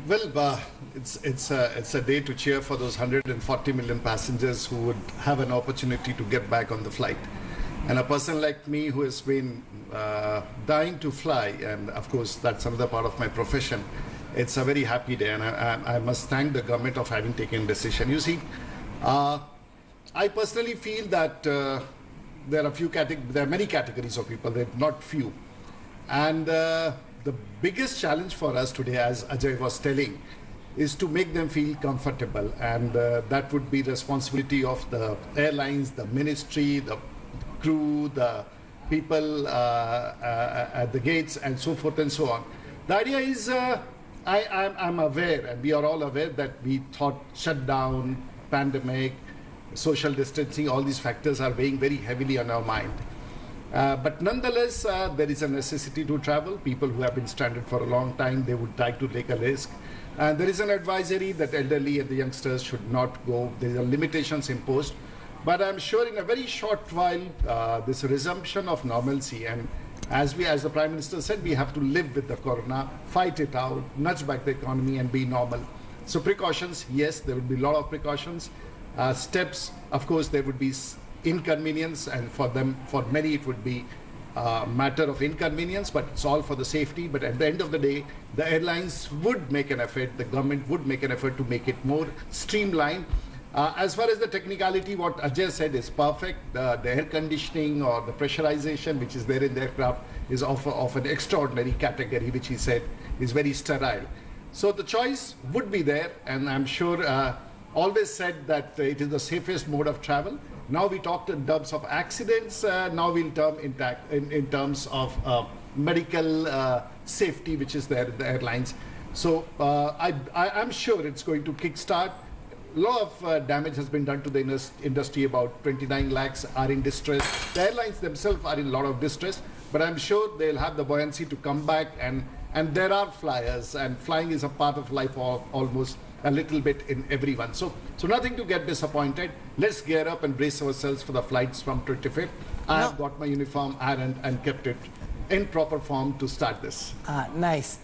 Well, it's a day to cheer for those 140 million passengers who would have an opportunity to get back on the flight. And a person like me who has been dying to fly, and of course that's another part of my profession, it's a very happy day, and I must thank the government of having taken decision. You see, I personally feel that there are many categories of people, there are not few. And the biggest challenge for us today, as Ajay was telling, is to make them feel comfortable, and that would be the responsibility of the airlines, the ministry, the crew, the people at the gates, and so forth and so on. The idea is, I'm aware, and we are all aware, that we thought shutdown, pandemic, social distancing, all these factors are weighing very heavily on our mind. But nonetheless, there is a necessity to travel. People who have been stranded for a long time, they would like to take a risk. And there is an advisory that elderly and the youngsters should not go. There are limitations imposed. But I'm sure in a very short while, this resumption of normalcy, and as the Prime Minister said, we have to live with the corona, fight it out, nudge back the economy and be normal. So precautions, yes, there will be a lot of precautions. Steps, of course, there would be inconvenience, and for many it would be a matter of inconvenience, but it's all for the safety. But at the end of the day, the airlines would make an effort, the government would make an effort to make it more streamlined. As far as the technicality, what Ajay said is perfect. The air conditioning or the pressurization which is there in the aircraft is of an extraordinary category, which he said is very sterile. So the choice would be there, and I'm sure always said that it is the safest mode of travel. Now we talked in terms of accidents, now we'll term in terms of medical safety, which is there in the airlines. So I'm sure it's going to kickstart. A lot of damage has been done to the industry. About 29 lakhs are in distress. The airlines themselves are in a lot of distress, but I'm sure they'll have the buoyancy to come back, and there are flyers, and flying is a part of life almost a little bit in everyone. So nothing to get disappointed. Let's gear up and brace ourselves for the flights from 25th. I have got my uniform ironed and kept it in proper form to start this. Nice.